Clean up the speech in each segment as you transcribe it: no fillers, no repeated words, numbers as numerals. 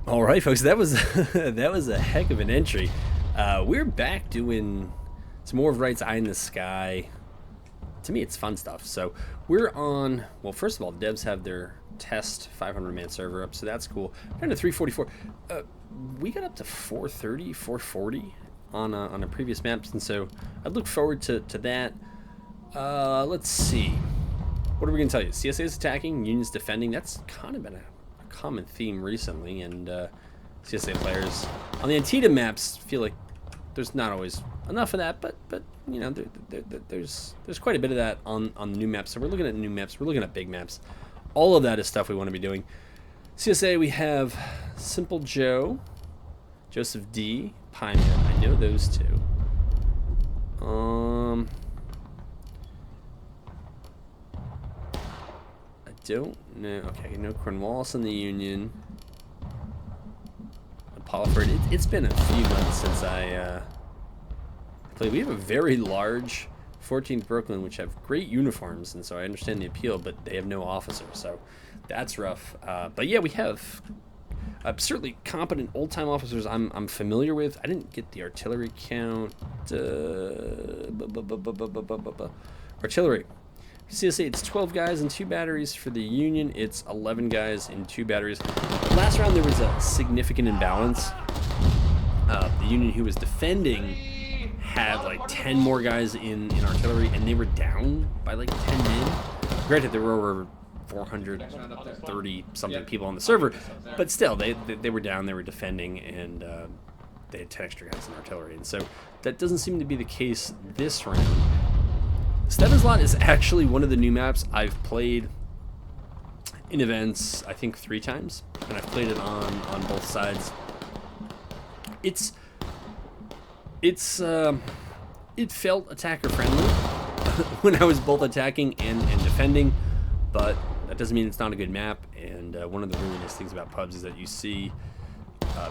All right, folks, that was that was a heck of an entry. We're back doing some more of Right's Eye in the Sky. To me, it's fun stuff. So we're on. Well, first of all, devs have their test 500-man server up, so that's cool. We're down to 344. We got up to 430, 440 on a previous maps, and so I look forward to that. Let's see. What are we gonna tell you? CSA is attacking, Union's defending. That's kind of been a common theme recently, and CSA players on the Antietam maps feel like there's not always enough of that, but you know, there's quite a bit of that on the new maps. So we're looking at new maps, we're looking at big maps. All of that is stuff we want to be doing. CSA, we have Simple Joe, Joseph D, Pieman. I know those two. I don't know. Okay, no Cornwallis in the Union. Polliford. It's been a few months since I played. We have a very large 14th Brooklyn, which have great uniforms, and so I understand the appeal, but they have no officers, so that's rough. But yeah, we have certainly competent old-time officers I'm familiar with. I didn't get the artillery count. Artillery. CSA, it's 12 guys and 2 batteries. For the Union, it's 11 guys and 2 batteries. Last round, there was a significant imbalance. The Union, who was defending, had like 10 more guys in artillery, and they were down by like 10 men. Granted, there were over 430-something people on the server, but still, they were down, they were defending, and they had 10 extra guys in artillery. And so that doesn't seem to be the case this round. Stefan's Lot is actually one of the new maps I've played in events, I think 3 times, and I've played it on both sides. It felt attacker friendly when I was both attacking and defending, but that doesn't mean it's not a good map. And one of the really nice things about pubs is that you see,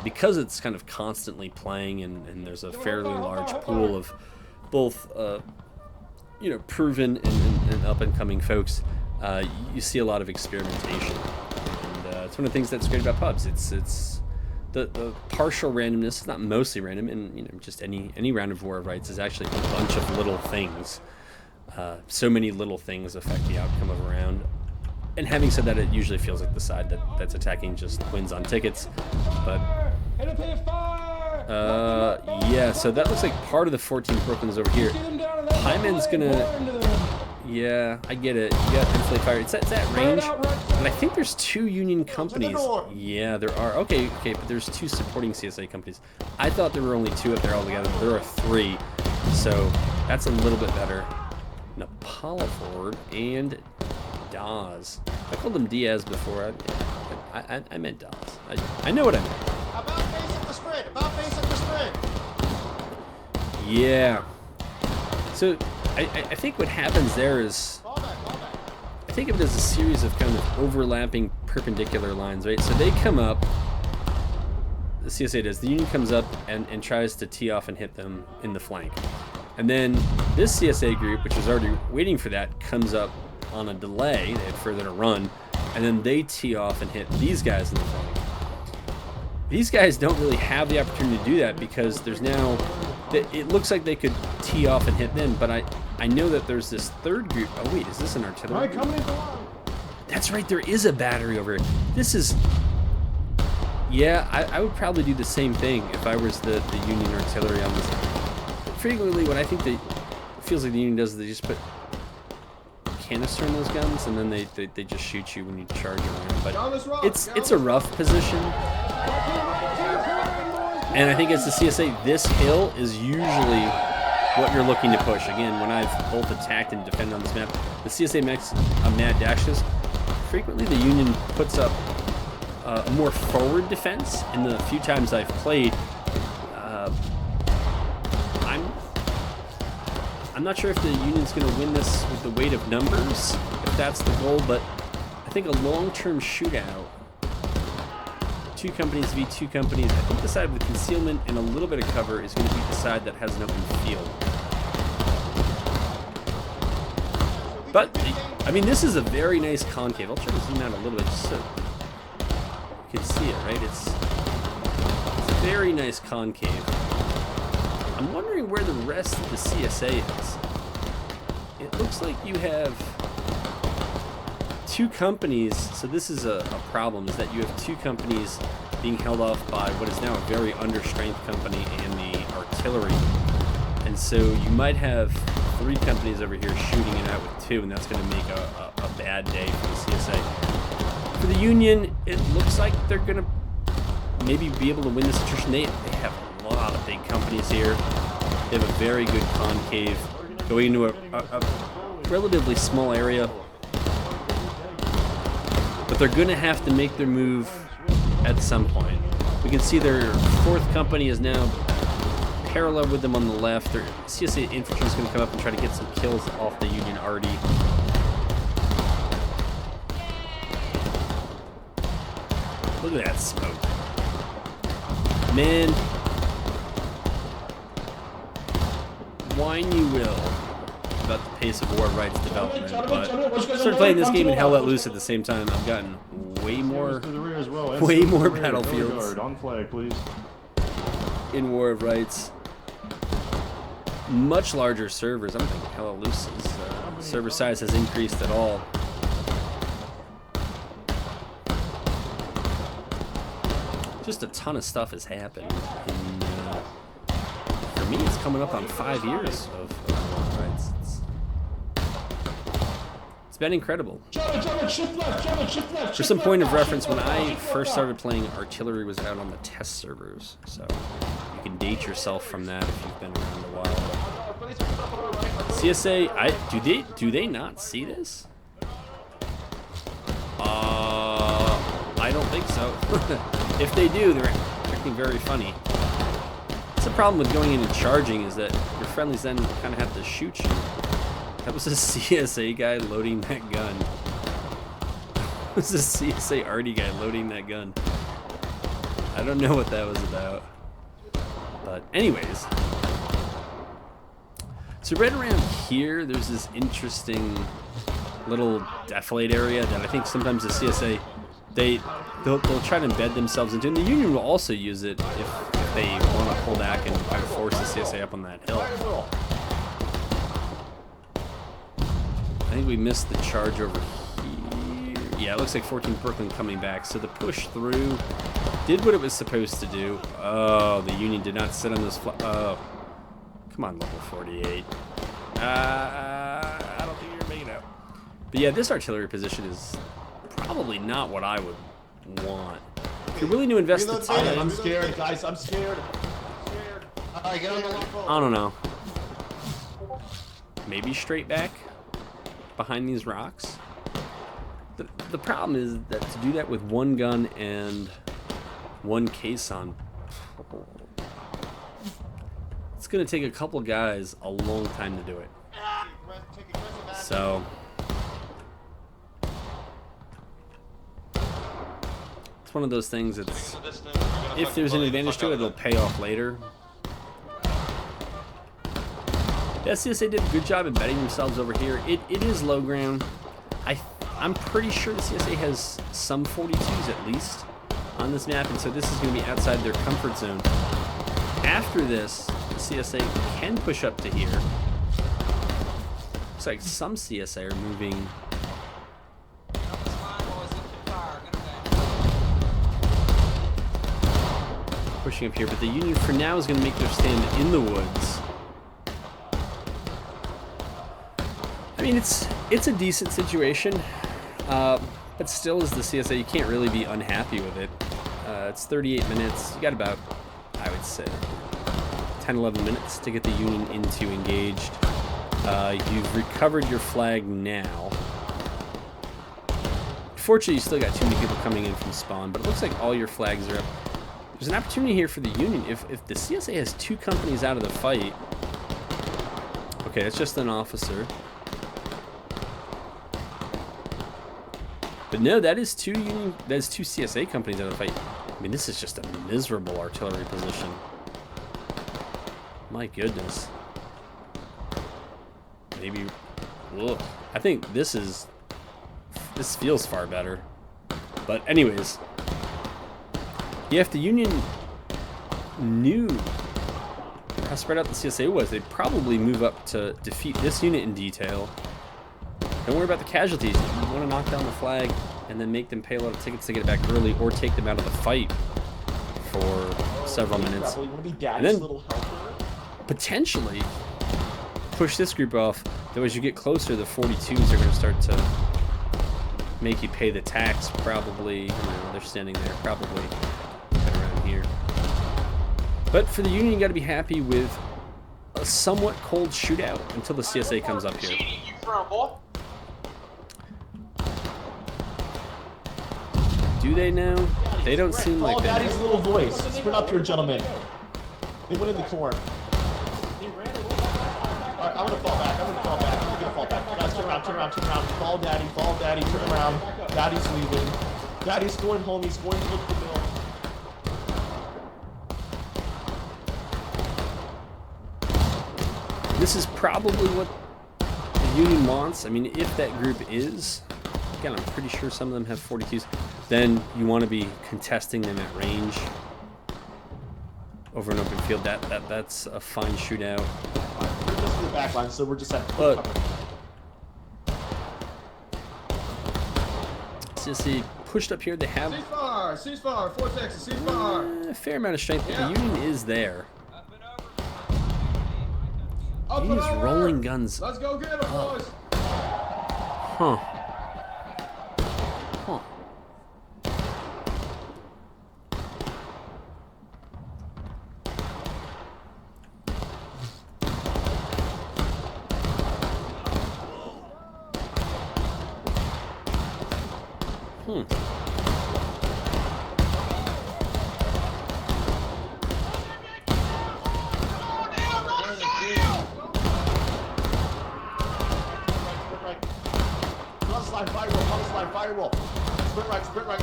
because it's kind of constantly playing, and there's a fairly large pool of both you know, proven and up-and-coming folks, you see a lot of experimentation, and it's one of the things that's great about pubs. It's the partial randomness. It's not mostly random, and you know, just any round of War of Rights is actually a bunch of little things. So many little things affect the outcome of a round. And having said that, it usually feels like the side that's attacking just wins on tickets. But yeah, so that looks like part of the 14 Brooklyn's over here. Hyman's gonna, yeah, I get it. You got inflate fire. It's at range, and I think there's 2 Union companies. Yeah, there are. Okay, but there's 2 supporting CSA companies. I thought there were only 2 up there altogether. There are 3, so that's a little bit better. Napoliford and Dawes. I called him Diaz before. I meant Dawes. I know what I meant. About facing the spread. About facing the spread. Yeah. So I think what happens there is, I think of it as a series of kind of overlapping perpendicular lines, right? So they come up, the CSA does, the Union comes up and tries to tee off and hit them in the flank. And then this CSA group, which is already waiting for that, comes up on a delay. They had further to run, and then they tee off and hit these guys in the flank. These guys don't really have the opportunity to do that because there's now, it looks like they could tee off and hit them, but I know that there's this third group. Oh wait, is this an artillery group? That's right, there is a battery over here. This is, yeah, I would probably do the same thing if I was the Union artillery on this. Frequently, what I think it feels like the Union does is they just put canister in those guns, and then they just shoot you when you charge around. But it's a rough position. And I think as the CSA, this hill is usually what you're looking to push. Again, when I've both attacked and defended on this map, the CSA makes a mad dashes. Frequently, the Union puts up a more forward defense. In the few times I've played, I'm not sure if the Union's going to win this with the weight of numbers, if that's the goal, but I think a long-term shootout, 2 companies v 2 companies, I think the side with concealment and a little bit of cover is going to be the side that has an open field. But, I mean, this is a very nice concave. I'll try to zoom out a little bit just so you can see it, right? It's very nice concave. I'm wondering where the rest of the CSA is. It looks like you have two companies, so this is a problem, is that you have two companies being held off by what is now a very understrength company and the artillery. And so you might have three companies over here shooting it out with two, and that's going to make a bad day for the CSA. For the Union, it looks like they're going to maybe be able to win this attrition. They have a lot of big companies here. They have a very good concave going into a relatively small area. But they're going to have to make their move at some point. We can see their fourth company is now parallel with them on the left. Their CSA infantry is going to come up and try to get some kills off the Union arty. Look at that smoke. Man, whine you will about the pace of war rights development, but started playing this game and Hell Let Loose at the same time. I've gotten way more battlefields on flag, please. in War of Rights. Much larger servers. I don't think Hell Let Loose's server size has increased at all. Just a ton of stuff has happened. And, for me, it's coming up on 5 years of War of Rights. It's been incredible. For some point of reference, when I first started playing, artillery was out on the test servers, so you can date yourself from that if you've been around a while. CSA, do they not see this? I don't think so. If they do, they're acting very funny. That's the problem with going in and charging, is that your friendlies then kind of have to shoot you. That was a CSA guy loading that gun. That was a CSA arty guy loading that gun. I don't know what that was about. But anyways. So right around here, there's this interesting little defilade area that I think sometimes the CSA, they'll try to embed themselves into, and the Union will also use it if they want to pull back and try to force the CSA up on that hill. I think we missed the charge over here. Yeah, it looks like 14th Brooklyn coming back. So the push through did what it was supposed to do. Oh, the Union did not sit on this. Oh, come on, level 48. I don't think you're making it out. But yeah, this artillery position is probably not what I would want. If you're willing to invest the time, I'm scared, guys. I'm scared. All right, get on the left. I don't know. Maybe straight back behind these rocks. The problem is that to do that with one gun and one caisson, it's going to take a couple guys a long time to do it. So it's one of those things that's, if there's an advantage to it, it'll pay off later. The CSA did a good job embedding themselves over here. It is low ground. I'm pretty sure the CSA has some 42s at least on this map, and so this is going to be outside their comfort zone. After this, the CSA can push up to here. Looks like some CSA are moving. Pushing up here, but the Union for now is going to make their stand in the woods. I mean, it's a decent situation, but still, as the CSA, you can't really be unhappy with it. It's 38 minutes. You got about, I would say, 10, 11 minutes to get the Union into engaged. You've recovered your flag now. Fortunately, you still got too many people coming in from spawn, but it looks like all your flags are up. There's an opportunity here for the Union. If the CSA has two companies out of the fight, okay, it's just an officer. But no, that is two CSA companies out of the fight. I mean, this is just a miserable artillery position. My goodness. Maybe, ugh. I think this feels far better. But anyways, yeah, if the Union knew how spread out the CSA was, they'd probably move up to defeat this unit in detail. Don't worry about the casualties. You want to knock down the flag and then make them pay a lot of tickets to get it back early, or take them out of the fight for several minutes. And then potentially push this group off, though as you get closer, the 42s are going to start to make you pay the tax, probably. You know, they're standing there, probably right around here. But for the Union, you got to be happy with a somewhat cold shootout until the CSA comes up here. Do they now? They don't seem like they Daddy's little voice. Sprint up here, gentlemen. They went in the corn. Alright, I'm gonna fall back. I'm gonna fall back. Guys, turn around. Fall, daddy, turn around. Daddy's leaving. Daddy's going home. He's going to look for Bill. This is probably what the Union wants. I mean, if that group is, again, I'm pretty sure some of them have 42s, then you want to be contesting them at range over an open field. That's a fine shootout. We're just in the back line, so we're just at But CSC pushed up here. They have ceasefire, Fort Texas, ceasefire. a fair amount of strength, but the Union is there. Union's rolling guns. Let's go get them, boys. Huh. Firewall. Sprint right.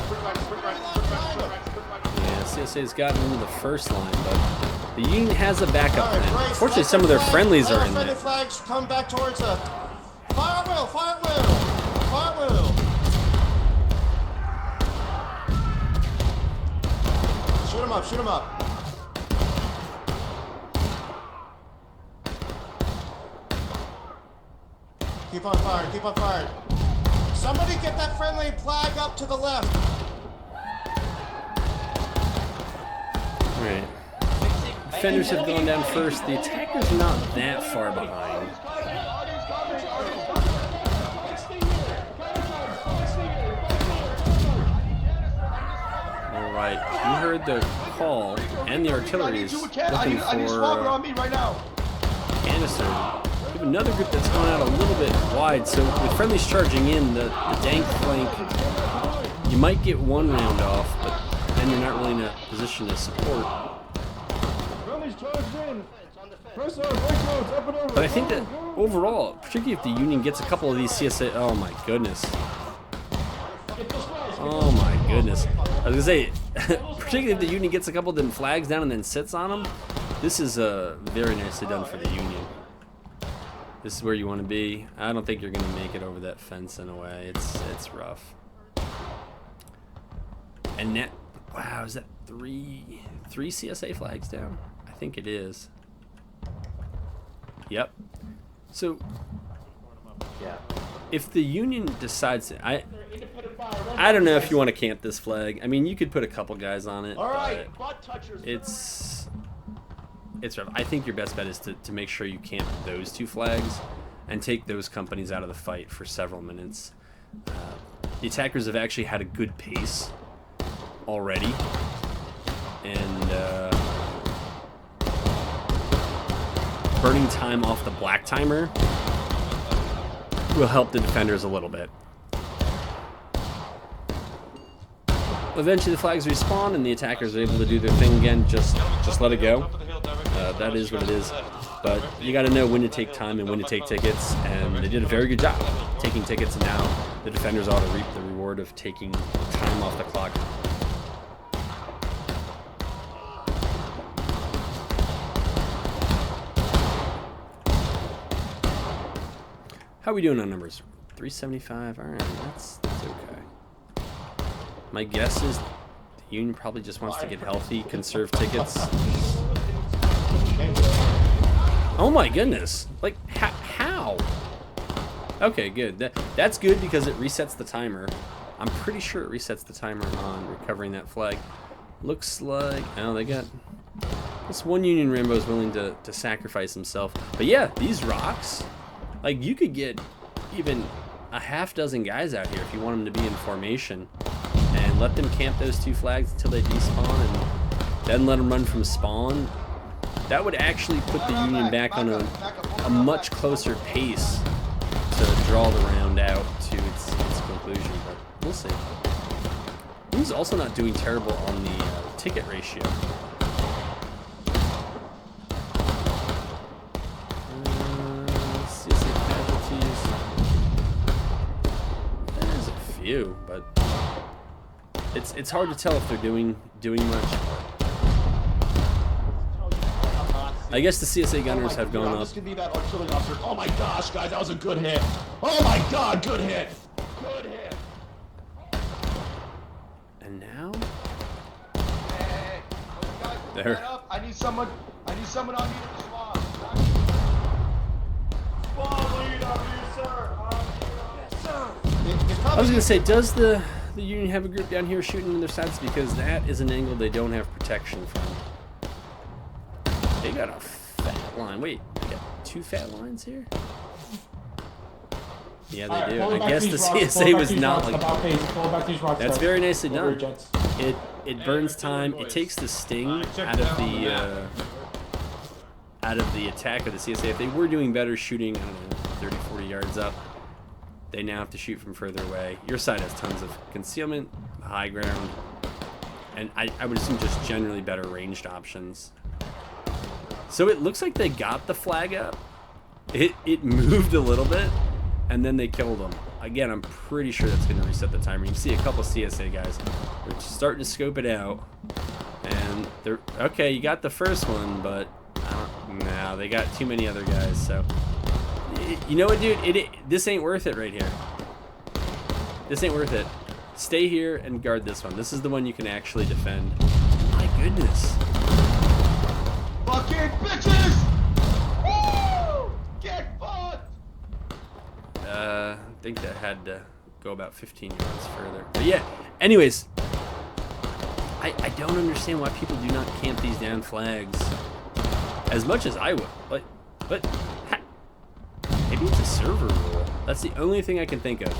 Yeah, CSA's gotten into the first line, but the Union has a backup plan. Unfortunately, some of their friendlies are in there. Flags come back towards us. Fire wheel. Shoot him up. Keep on firing. Somebody get that friendly flag up to the left. Alright. Defenders have gone down first. The attacker's not that far behind. Alright, you heard the call, and the artillery is looking for canister. We have another group that's going out a little bit wide, so with friendlies charging in, the dank flank, you might get one round off, but then you're not really in a position to support. But I think that overall, particularly if the Union gets a couple of these CSA, oh my goodness. I was gonna say, particularly if the Union gets a couple of them flags down and then sits on them, this is very nicely done for the Union. This is where you want to be. I don't think you're going to make it over that fence in a way. It's rough. And that, wow, is that three CSA flags down? I think it is. Yep. So, if the Union decides to, I don't know if you want to camp this flag. I mean, you could put a couple guys on it. But it's rough. I think your best bet is to make sure you camp those two flags and take those companies out of the fight for several minutes. The attackers have actually had a good pace already, and burning time off the black timer will help the defenders a little bit. Eventually the flags respawn and the attackers are able to do their thing again. Just let it go. That is what it is. But you got to know when to take time and when to take tickets, and they did a very good job taking tickets, and now the defenders ought to reap the reward of taking time off the clock. How are we doing on numbers? 375. All right, that's okay. My guess is the Union probably just wants to get healthy, conserve tickets. Oh my goodness! Like how? Okay, good. That's good because it resets the timer. I'm pretty sure it resets the timer on recovering that flag. Looks like they got this one Union Rambo is willing to sacrifice himself. But yeah, these rocks, like you could get even a half dozen guys out here if you want them to be in formation, and let them camp those 2 flags until they despawn, and then let them run from spawn. That would actually put the Union back on a much closer pace to draw the round out to its conclusion, but we'll see. He's also not doing terrible on the ticket ratio. CSA casualties. There's a few, but it's hard to tell if they're doing much. I guess the CSA gunners have gone up. This could be that artillery officer. Oh my gosh, guys, that was a good hit. Oh my god, good hit. Good hit. And now? Hey, guys, There. stand up. I need someone on me to spawn. Spawn lead on you, sir. Yes, sir. I was gonna say, does the Union have a group down here shooting on their sides? Because that is an angle they don't have protection from. They got a fat line. Wait, they got 2 fat lines here? Yeah, they do. I guess the CSA was not like. That's very nicely done. It burns time. It takes the sting out of the attack of the CSA. If they were doing better shooting, I don't know, 30, 40 yards up, they now have to shoot from further away. Your side has tons of concealment, high ground, and I would assume just generally better ranged options. So it looks like they got the flag up. It moved a little bit, and then they killed them. Again, I'm pretty sure that's going to reset the timer. You can see a couple CSA guys. They're starting to scope it out, and they're okay. You got the first one, but no, they got too many other guys. So you know what, dude? This ain't worth it right here. This ain't worth it. Stay here and guard this one. This is the one you can actually defend. My goodness. Fucking bitches! Woo! Get fucked! I think that had to go about 15 yards further. But yeah, anyways, I don't understand why people do not camp these down flags as much as I would. But maybe it's a server rule. That's the only thing I can think of.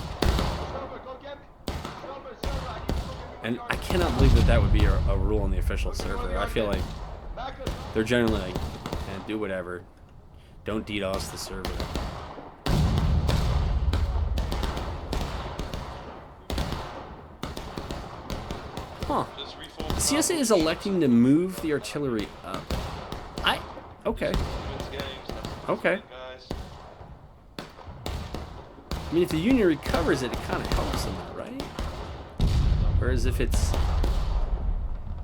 And I cannot believe that would be a rule on the official server. I feel like they're generally like, do whatever. Don't DDoS the server. Huh. The CSA is electing to move the artillery up. Okay. Okay. I mean, if the Union recovers it, it kind of helps them, right? Whereas if it's...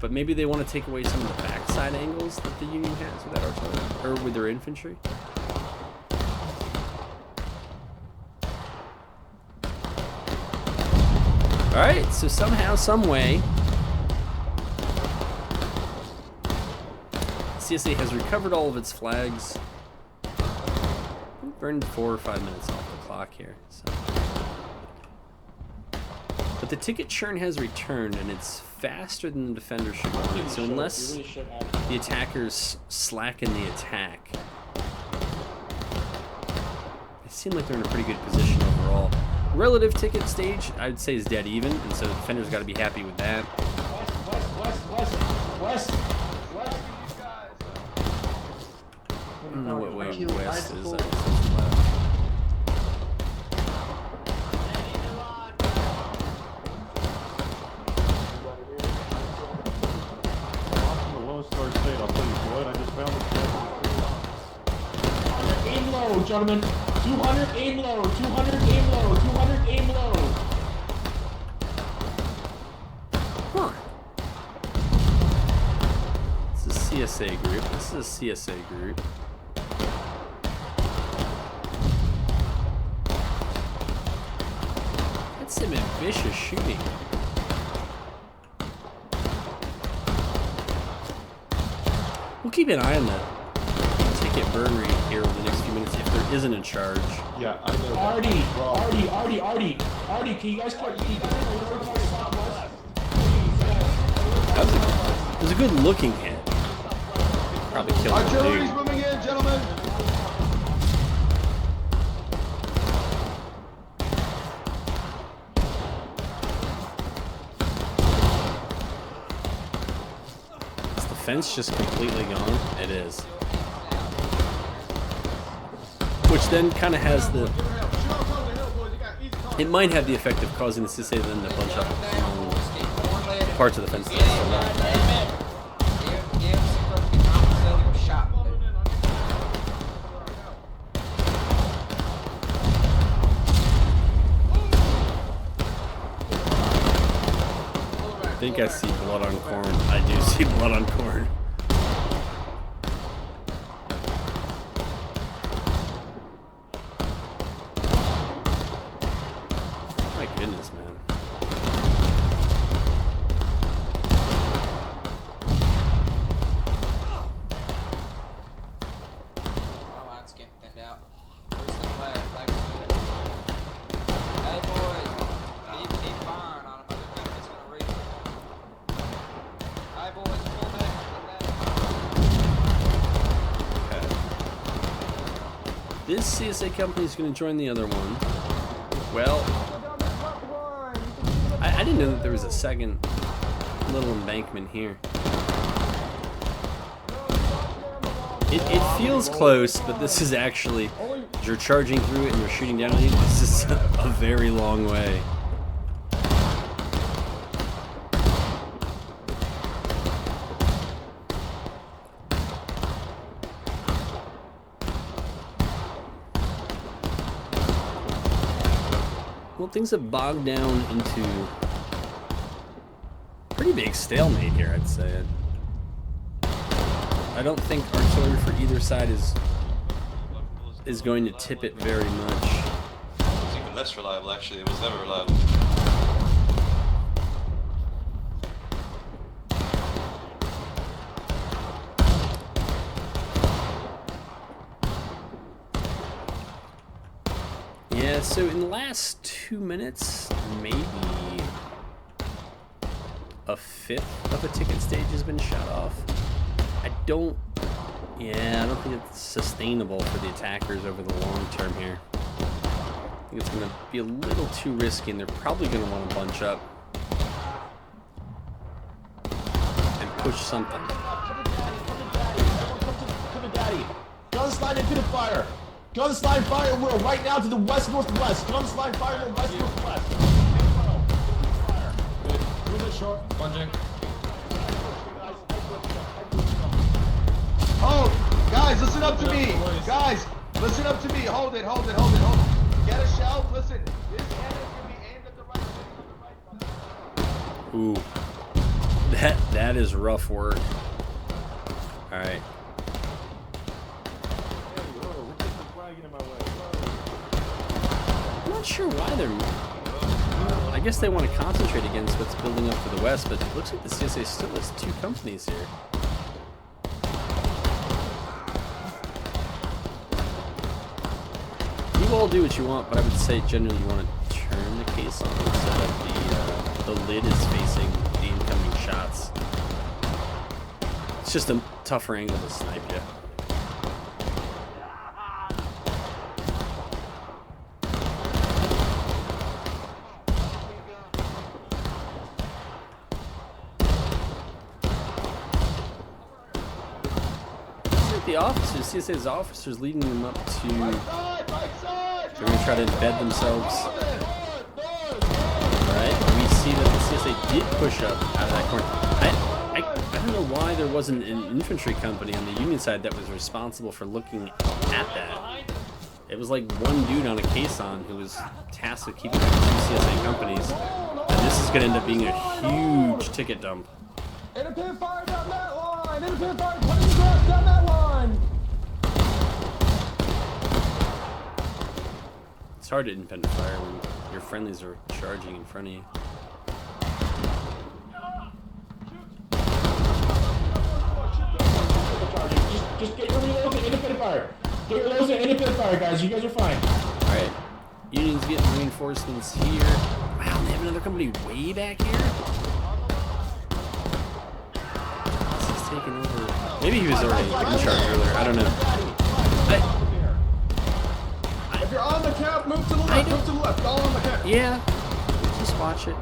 But maybe they want to take away some of the backside angles that the Union has with that artillery, or with their infantry. Alright, so somehow, some way, CSA has recovered all of its flags. Burned 4 or 5 minutes off the clock here. So. But the ticket churn has returned, and it's faster than the defender should want it. So unless the attackers slacken the attack, they seem like they're in a pretty good position overall. Relative ticket stage, I'd say, is dead even, and so the defenders got to be happy with that. West. I don't know what way west is. Aim low, gentlemen. 200 aim low. 200 aim low. 200 aim low. Huh. This is a CSA group. This is a CSA group. That's some vicious shooting. We'll keep an eye on that ticket burn rate here over the next few minutes if there isn't a charge. Yeah, I know. Artie, can you guys start? It was a good looking hit. Probably killed the Artillery's dude. moving in, gentlemen. Is the fence just completely gone? It is. Which then kind of has the... It might have the effect of causing the CSA then to bunch up on parts of the fence. I think I see blood on corn. I do see blood on corn. My goodness, man. Oh, that's getting thinned out. Where's the flag? Hey, boys. Keep firing on him. I think it's going to reach him. Hey, boys. Pull back. Okay. This CSA company is going to join the other one. Well, I didn't know that there was a second little embankment here. It feels close, but this is actually, you're charging through it and you're shooting down on it. This is a very long way. Well, things have bogged down into pretty big stalemate here, I'd say. I don't think artillery for either side is going to tip it very much. It's even less reliable, actually. It was never reliable. Yeah, so in the last 2 minutes, maybe a fifth of a ticket stage has been shut off. I don't think it's sustainable for the attackers over the long term here. I think it's going to be a little too risky, and they're probably going to want to bunch up and push something. Come in, Daddy. Gunslide into the fire. Gunslide fire. We're right now to the west-northwest. Gunslide fire to the west-northwest. Fire. Good. Move it short. Plunging. Oh, guys, listen up to me. Guys, listen up to me. Hold it. Get a shell. Listen, this cannon can be aimed at the right. Ooh, that is rough work. All right. I'm not sure why they're... I guess they want to concentrate against what's building up to the west, but it looks like the CSA still has two companies here. You all do what you want, but I would say generally you want to turn the case on so that the lid is facing the incoming shots. It's just a tougher angle to snipe you. The officers, CSA's officers leading them up to... They're going to try to embed themselves. Alright, we see that the CSA did push up out of that corner. I don't know why there wasn't an infantry company on the Union side that was responsible for looking at that. It was like one dude on a caisson who was tasked with keeping the two CSA companies. And this is going to end up being a huge ticket dump. Independent fire down that line! Independent fire coming across down that line! It's hard to independent fire when your friendlies are charging in front of you. fire. Get those independent fire, guys. You guys are fine. Alright. Union's getting reinforcements here. Wow, they have another company way back here? This is taking over. Maybe he was already in charge earlier. I don't know. If you're on the cap, move to the left. Move to the left. All on the cap. Yeah. Just watch it.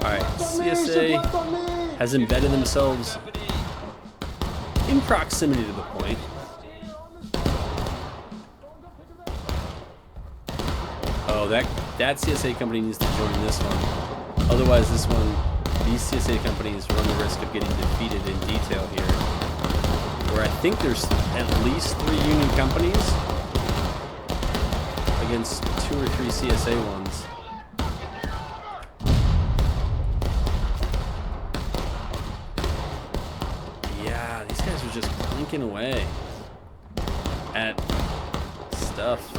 Alright, CSA has embedded themselves in proximity to the point. Oh, that CSA company needs to join this one. Otherwise, these CSA companies run the risk of getting defeated in detail here. Where I think there's at least 3 Union companies against 2 or 3 CSA ones. Yeah, these guys are just blinking away at stuff.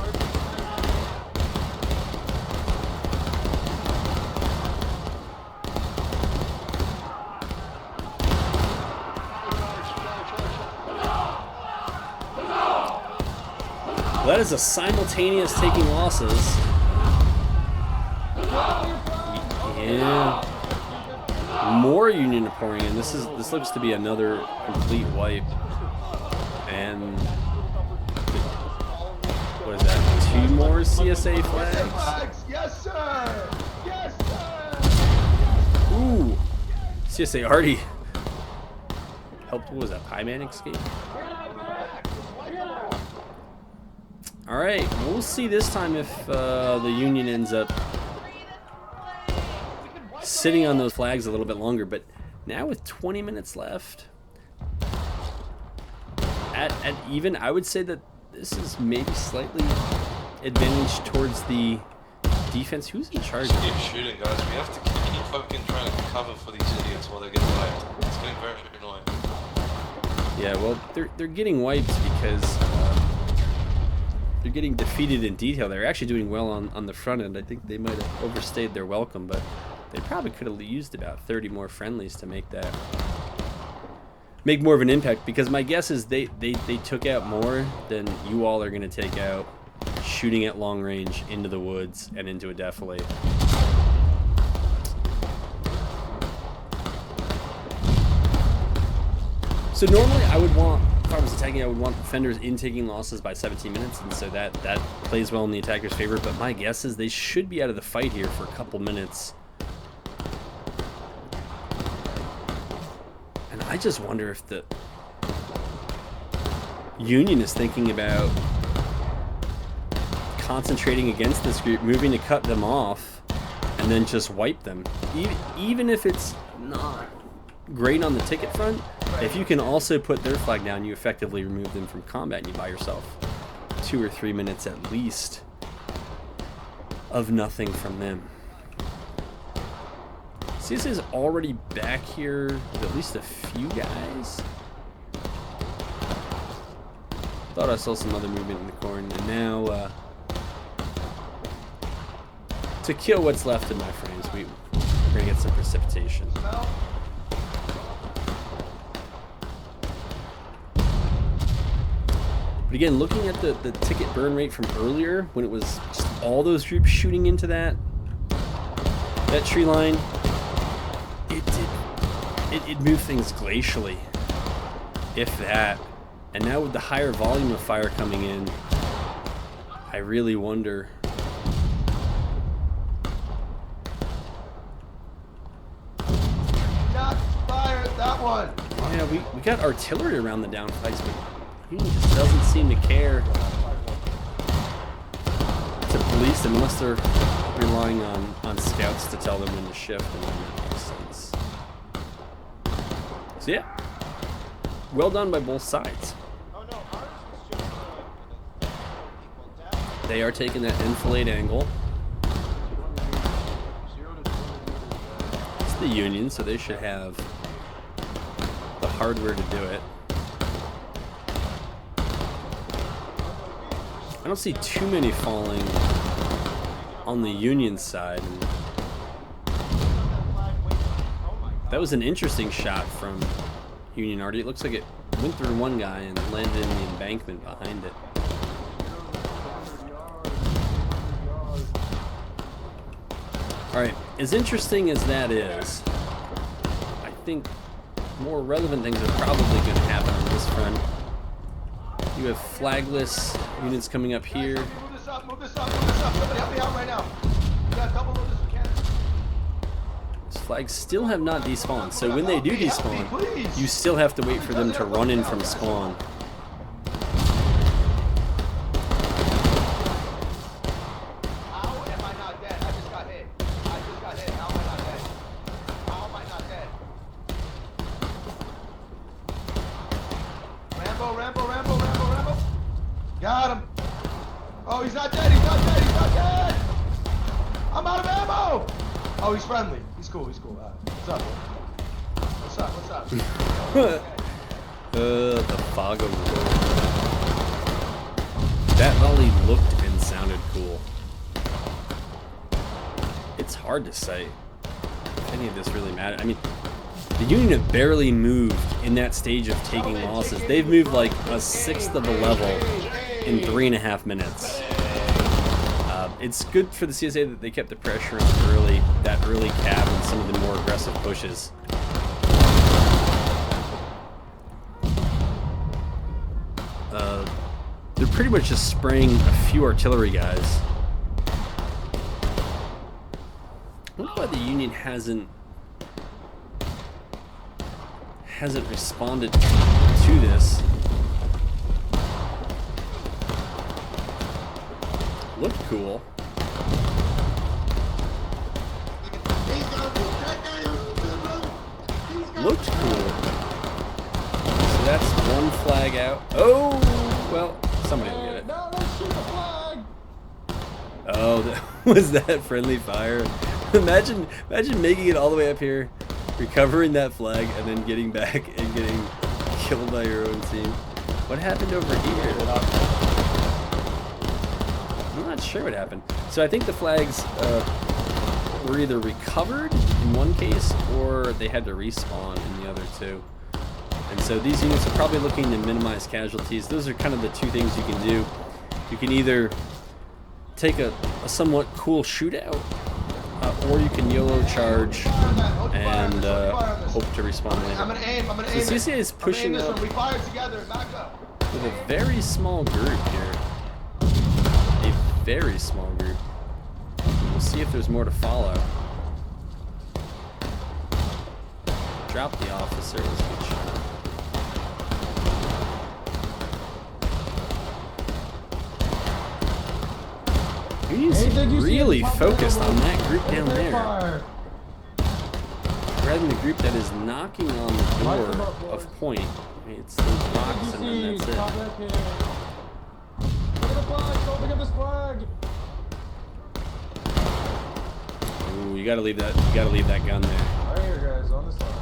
Well, that is a simultaneous taking losses. Yeah. More Union are pouring in. This looks to be another complete wipe. And what is that? 2 more CSA flags? Yes, sir. Yes, sir. Ooh. CSA already helped. What was that? Pieman escape? All right, we'll see this time if the Union ends up sitting on those flags a little bit longer. But now with 20 minutes left, at even, I would say that this is maybe slightly advantage towards the defense. Who's in charge? Just keep shooting, guys. We have to keep fucking trying to cover for these idiots while they get wiped. It's getting very annoying. Yeah, well, they're getting wiped because they're getting defeated in detail. They're actually doing well on the front end. I think they might have overstayed their welcome, but they probably could have used about 30 more friendlies to make more of an impact, because my guess is they took out more than you all are going to take out shooting at long range into the woods and into a defilade. So normally I would want, if I was attacking, I would want defenders in taking losses by 17 minutes, and so that plays well in the attacker's favor, but my guess is they should be out of the fight here for a couple minutes. And I just wonder if the Union is thinking about concentrating against this group, moving to cut them off, and then just wipe them. Even if it's not great on the ticket front, if you can also put their flag down, you effectively remove them from combat, and you buy yourself 2 or 3 minutes at least of nothing from them. CSA is already back here with at least a few guys. Thought I saw some other movement in the corner, and now to kill what's left in my frames, we're gonna get some precipitation. But again, looking at the ticket burn rate from earlier, when it was just all those groups shooting into that tree line, it moved things glacially, if that. And now with the higher volume of fire coming in, I really wonder. Not fire at that one. Yeah, we got artillery around the down flags, but he just doesn't seem to care to police them unless they're relying on scouts to tell them when to shift, and then that makes sense. So yeah, well done by both sides. They are taking that enfilade angle. It's the Union, so they should have the hardware to do it. I don't see too many falling on the Union side. That was an interesting shot from Union Arty. It looks like it went through one guy and landed in the embankment behind it. Alright, as interesting as that is, I think more relevant things are probably going to happen on this front. You have flagless units coming up here. Move this up, move this up, move this up. Somebody help me out right now. You got a couple of this we can. These flags still have not despawned, so when they do despawn, please. you still have to wait for them to run in from spawn. How am I not dead? I just got hit. I just got hit. How am I not dead? How am I not dead? Rambo, Rambo, Rambo, Rambo, Rambo. Got him. Oh, he's not dead. He's not dead. He's not dead. I'm out of ammo. Oh, he's friendly. He's cool. He's cool. What's up? What's up? What's up? The fog of war. That volley looked and sounded cool. It's hard to say if any of this really mattered. I mean, the Union have barely moved in that stage of taking losses. They've moved like a sixth of a level in 3.5 minutes. It's good for the CSA that they kept the pressure on early, that early cab and some of the more aggressive pushes. They're pretty much just spraying a few artillery guys. I wonder why the Union hasn't responded to this. Looked cool. Looked cool. So that's one flag out. Oh, well, somebody will get it. No, don't shoot the flag. Oh, was that friendly fire? Imagine making it all the way up here, recovering that flag, and then getting back and getting killed by your own team. What happened over here? I'm not sure what happened. So I think the flags were either recovered in one case or they had to respawn in the other two. And so these units are probably looking to minimize casualties. Those are kind of the two things you can do. You can either take a somewhat cool shootout, or you can YOLO charge and hope to respawn later. I'm gonna aim. I'm gonna aim. So CCA is pushing up We fire together. Back up. with a very small group here. A very small group. We'll see if there's more to follow. Drop the officer was a good shot. Union's really focused on that group down there. Rather than the group that is knocking on the door of point. I mean, it's those rocks and then that's it. Look at the flag. Don't pick up this flag. Ooh, you gotta leave that gun there. Right here, guys, on this line.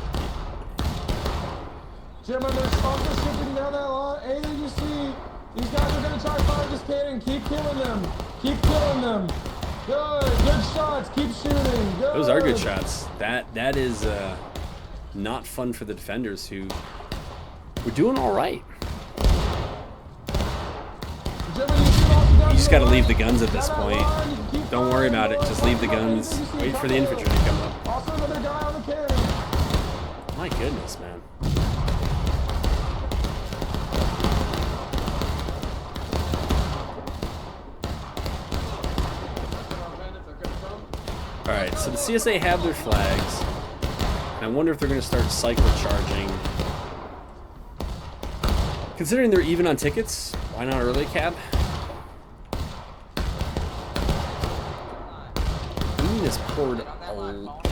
Jim, there's sponsors shipping down that line. Anything you see, these guys are gonna try fire this cannon. Keep killing them. Keep killing them. Good shots. Keep shooting. Good. Those are good shots. That is not fun for the defenders who were doing all right. You just got to leave the guns at this point. Don't worry about it. Just leave the guns. Wait for the infantry to come up. Also another guy on the cannon. My goodness, man. Alright, so the CSA have their flags. I wonder if they're going to start cycle charging. Considering they're even on tickets, why not early cab? Union has poured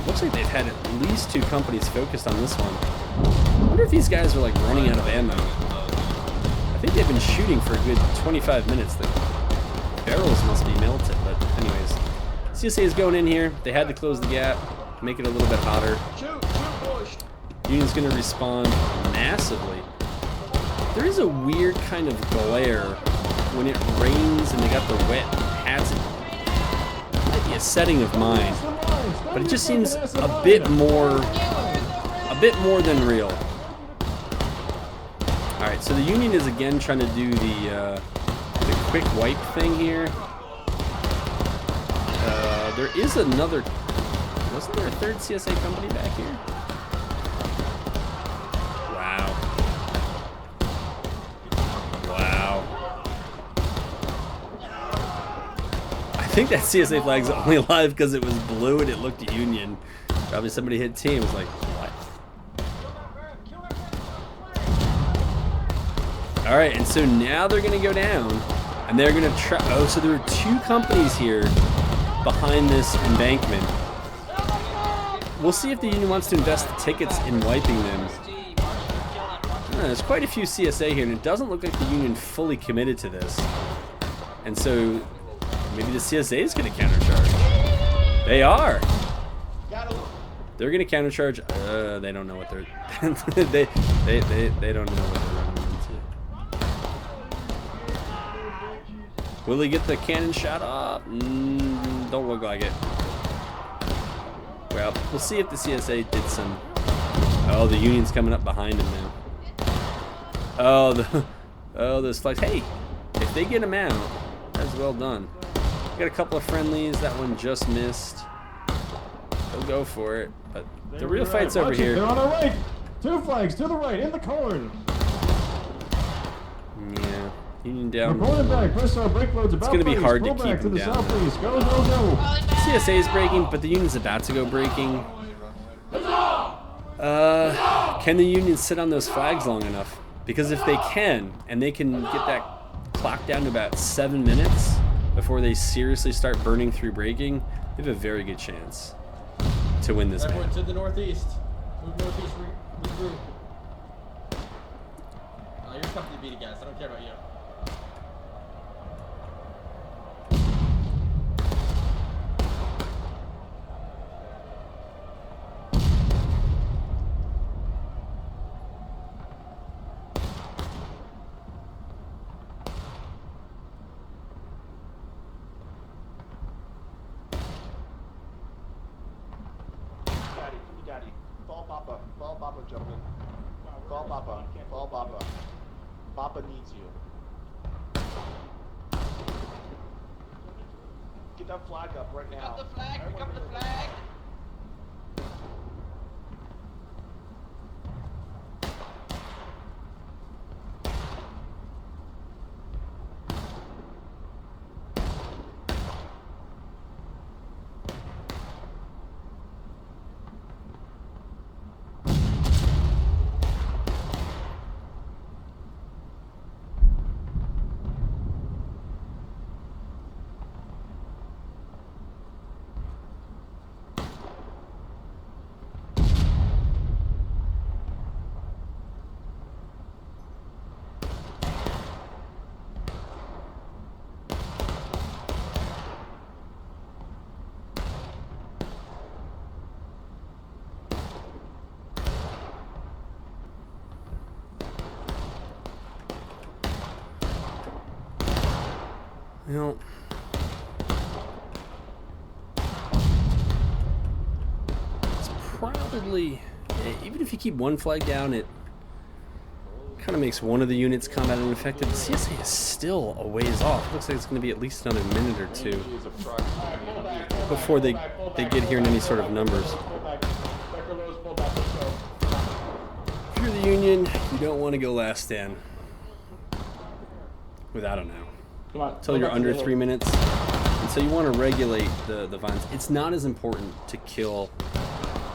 looks like they've had at least 2 companies focused on this one. I wonder if these guys are like running out of ammo. I think they've been shooting for a good 25 minutes. The barrels must be melted, but anyways. CSA is going in here. They had to close the gap, make it a little bit hotter. Union's going to respond massively. There is a weird kind of glare when it rains and they got the wet hats. It might be a setting of mine, but it just seems a bit more than real. So the Union is again trying to do the quick wipe thing here. There is another. Wasn't there a third CSA company back here? Wow. Wow. I think that CSA flag's only alive because it was blue and it looked Union. Probably somebody hit team. It was like, what? All right, and so now they're gonna go down, and they're gonna try. Oh, so there are two companies here behind this embankment. We'll see if the Union wants to invest the tickets in wiping them. There's quite a few CSA here, and it doesn't look like the Union fully committed to this. And so maybe the CSA is going to countercharge. They are. They're going to countercharge. They don't know what they're. they don't know what they're running into. Will he get the cannon shot off? Don't look like it. Well, we'll see if the CSA did some. Oh, the Union's coming up behind him now. Oh, those flags. Hey, if they get him out, that's well done. Got a couple of friendlies. That one just missed. He'll go for it, but the real fight's over here. They're on our right. 2 flags to the right in the corn. Yeah, Union down. We're going back. Press our brake loads about. It's gonna be hard to Pull keep back to them the down. southeast. Go, go, go. CSA is breaking, but the Union's about to go breaking. Can the Union sit on those flags long enough? Because if they can, and they can get that clock down to about 7 minutes before they seriously start burning through breaking, they have a very good chance to win this Everyone match. to the northeast. Move northeast. Regroup. You're company beat, guys. I don't care about you. Daddy. Follow Papa. Follow Papa, gentlemen. Follow Papa. Follow Papa. Papa needs you. Get that flag up right now. Pick up the flag, pick up the flag. You know, it's probably, even if you keep one flag down, it kind of makes one of the units combat ineffective. The CSA is still a ways off. Looks like it's going to be at least another minute or two before they get here in any sort of numbers. If you're the Union, you don't want to go last stand without a now. Until you're under 3 minutes. And so you want to regulate the vines. It's not as important to kill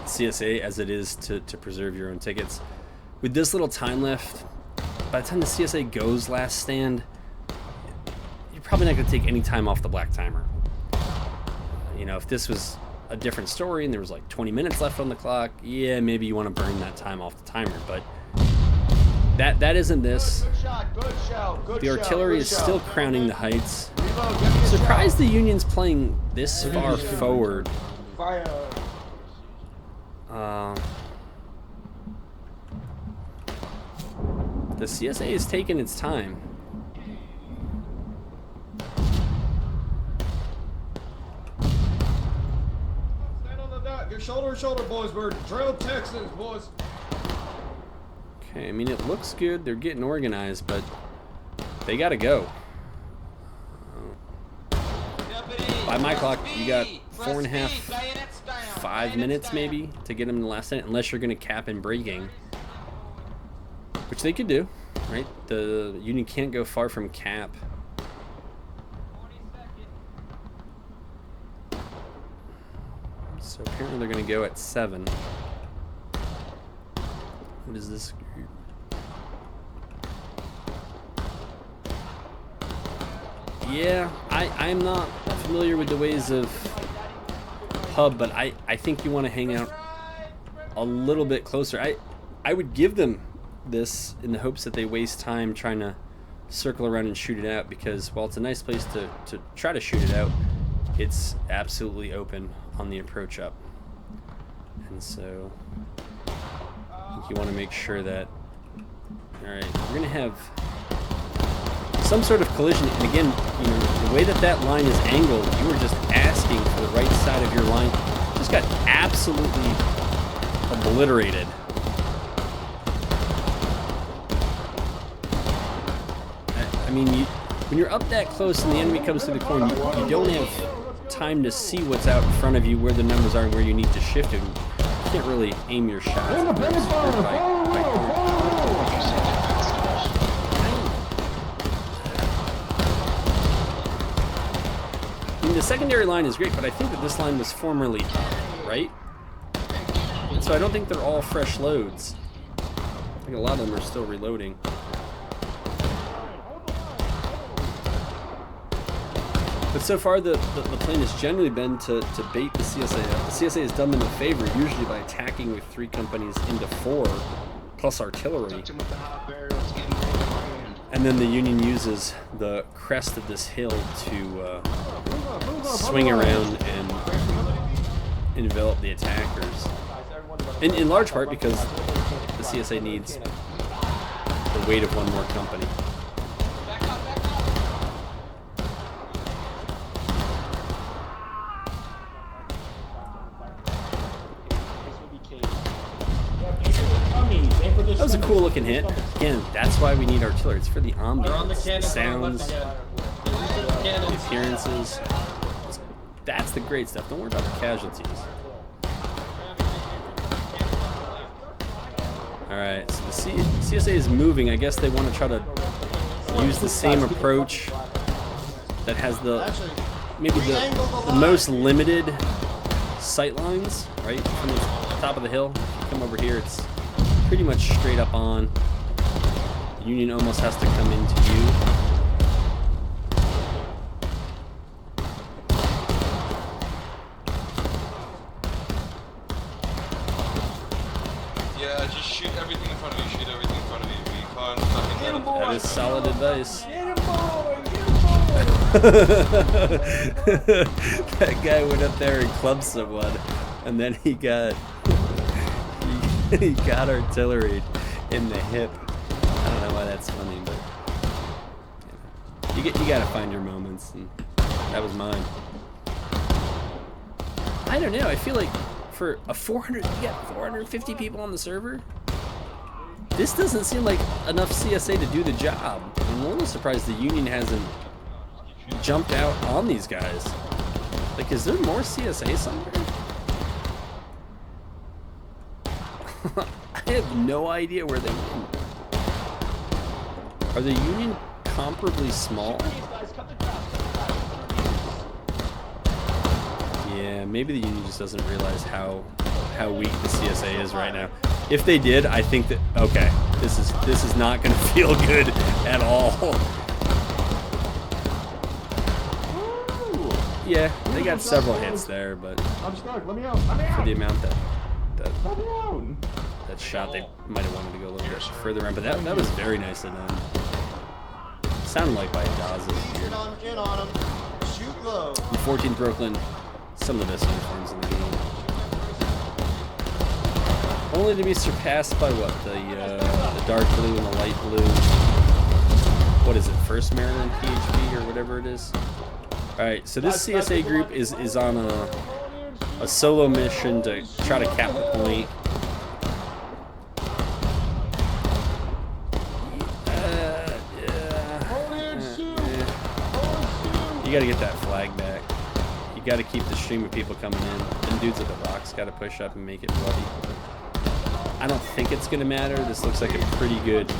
CSA as it is to preserve your own tickets. With this little time left, by the time the CSA goes last stand, you're probably not going to take any time off the black timer. You know, if this was a different story and there was like 20 minutes left on the clock, yeah, maybe you want to burn that time off the timer, but that isn't this. Good shot, good shout, good The artillery is shout. still crowning the heights. Reload, give me a Surprised shout. the Union's playing this far forward. Fire. The CSA is taking its time. Stand on the dot. Get shoulder to shoulder, boys. We're drill Texans, boys. Okay, I mean, it looks good. They're getting organized, but they gotta go. By my clock, you got 4.5, 5 minutes maybe to get them in the last minute, unless you're gonna cap in braking, which they could do, right? The Union can't go far from cap. So apparently they're gonna go at 7. What is this group? Yeah, I'm not familiar with the ways of pub, but I think you want to hang out a little bit closer. I would give them this in the hopes that they waste time trying to circle around and shoot it out, because while it's a nice place to try to shoot it out, it's absolutely open on the approach up. And so I think you want to make sure that, alright, we're going to have some sort of collision. And again, you know, the way that line is angled, you were just asking for the right side of your line. Just got absolutely obliterated. I mean, when you're up that close and the enemy comes through the corner, you don't have time to see what's out in front of you, where the numbers are, and where you need to shift it. You can't really aim your shots. I mean, the secondary line is great, but I think that this line was formerly up, right? And so I don't think they're all fresh loads. I think a lot of them are still reloading. But so far, the plan has generally been to bait the CSA up. The CSA has done them a favor, usually by attacking with 3 companies into 4, plus artillery. And then the Union uses the crest of this hill to swing around and envelop the attackers. In large part because the CSA needs the weight of 1 more company. That was a cool looking hit. Again, that's why we need artillery. It's for the ambience, the sounds, the appearances. That's the great stuff. Don't worry about the casualties. Alright, so the CSA is moving. I guess they want to try to use the same approach that has maybe the most limited sight lines, right? From the top of the hill. If you come over here, it's pretty much straight up on. Union almost has to come into you. Yeah, just shoot everything in front of you. Shoot everything in front of you. We can't fucking let them. That is solid advice. That guy went up there and clubbed someone, and then he got artillery in the hip. I don't know why that's funny, but you gotta find your moments, and that was mine. I don't know. I feel like for a you got 450 people on the server. This doesn't seem like enough CSA to do the job. I'm a little surprised the Union hasn't jumped out on these guys. Like, is there more CSA somewhere? I have no idea where they went. Are the Union comparably small? Yeah, maybe the Union just doesn't realize how weak the CSA is right now. If they did, I think that, okay, this is not going to feel good at all. Yeah, they got several hits there, but I'm stuck. Let me out. for the amount that shot, they might have wanted to go a little bit further around. But that was very nicely done. Sounded like by Dawes. In on him. Shoot low. The 14th Brooklyn, some of the best uniforms in the game. Only to be surpassed by what? The dark blue and the light blue. What is it? First Maryland PHB or whatever it is. All right, so this CSA group is on a solo mission to try to cap the point. You gotta get that flag back. You gotta keep the stream of people coming in. Them dudes at the rocks gotta push up and make it bloody. I don't think it's gonna matter. This looks like a pretty good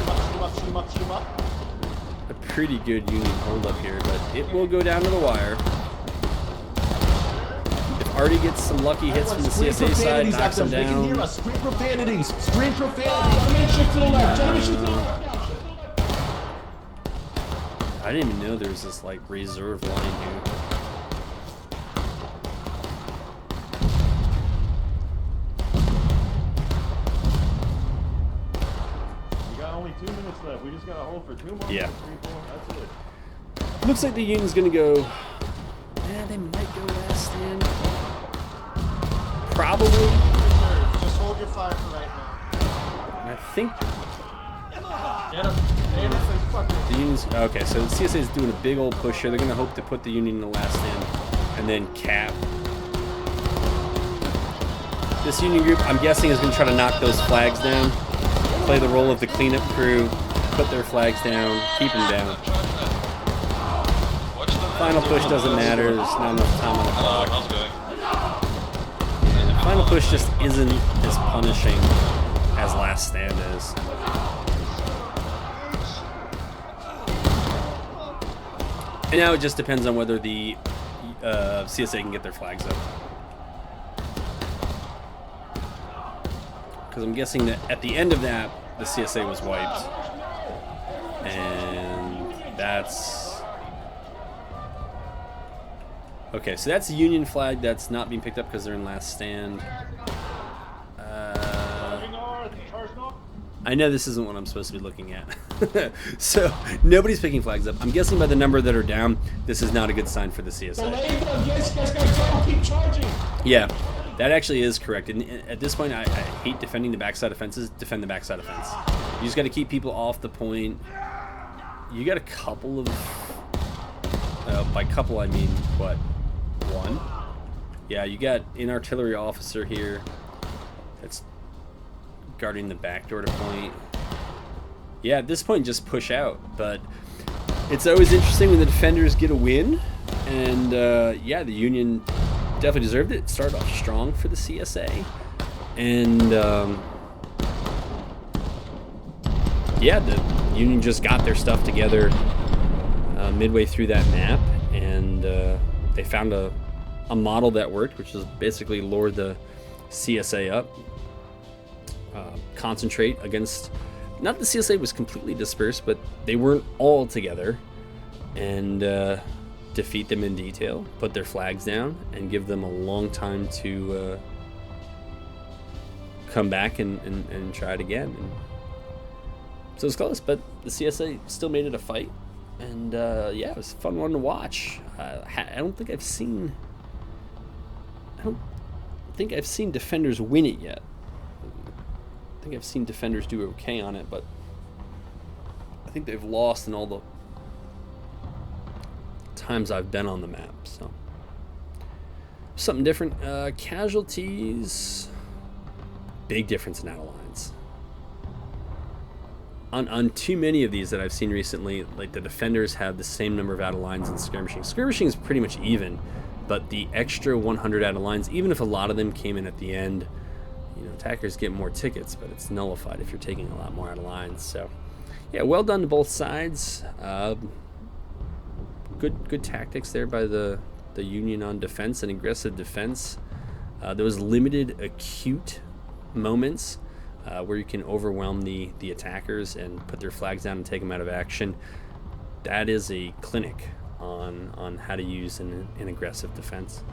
Union hold up here, but it will go down to the wire. If Artie gets some lucky hits from the CSA side, knocks him They can hear down. us. Scream profanities. Scream profanities. Gentlemen, shift to the left. Gentlemen, shift to the left. I didn't even know there was this like reserve line here. We got only 2 minutes left. We just got to hold for 2 more. Yeah. 3, 4. That's it. Looks like the Union's gonna go. Yeah, they might go last stand. Probably. Just hold your fire for right now. I think Get him. the Union's okay. So the CSA is doing a big old push here. They're gonna hope to put the Union in the last stand and then cap. This Union group, I'm guessing, is gonna try to knock those flags down, play the role of the cleanup crew, put their flags down, keep them down. Final push doesn't matter. There's not enough time on the clock. How's it going? Final push just isn't as punishing as last stand is. And now it just depends on whether the CSA can get their flags up. Because I'm guessing that at the end of that, the CSA was wiped. And that's... Okay, so that's the Union flag that's not being picked up because they're in last stand. I know this isn't what I'm supposed to be looking at. So nobody's picking flags up. I'm guessing by the number that are down, this is not a good sign for the CSA. Keep charging. Yeah, that actually is correct. And at this point, I hate defending the backside offenses. Defend the backside offense. You just got to keep people off the point. You got a couple of... by couple, I mean, what? One? Yeah, you got an artillery officer here that's guarding the back door to point. Yeah, at this point, just push out. But it's always interesting when the defenders get a win. And, yeah, the Union definitely deserved it. It started off strong for the CSA. And, yeah, the Union just got their stuff together midway through that map. And they found a model that worked, which is basically lure the CSA up. Concentrate against, not the CSA was completely dispersed, but they weren't all together, and defeat them in detail, put their flags down, and give them a long time to come back and try it again. And so it's close, but the CSA still made it a fight, and yeah, it was a fun one to watch. I don't think I've seen defenders win it yet. I think I've seen defenders do okay on it, but I think they've lost in all the times I've been on the map. So something different. Casualties, big difference in out-of-lines. On too many of these that I've seen recently, like the defenders have the same number of out-of-lines in skirmishing. Skirmishing is pretty much even, but the extra 100 out-of-lines, even if a lot of them came in at the end, you know, attackers get more tickets, but it's nullified if you're taking a lot more out of lines. So, yeah, well done to both sides. Good tactics there by the Union on defense and aggressive defense. There was limited acute moments where you can overwhelm the attackers and put their flags down and take them out of action. That is a clinic on how to use an aggressive defense.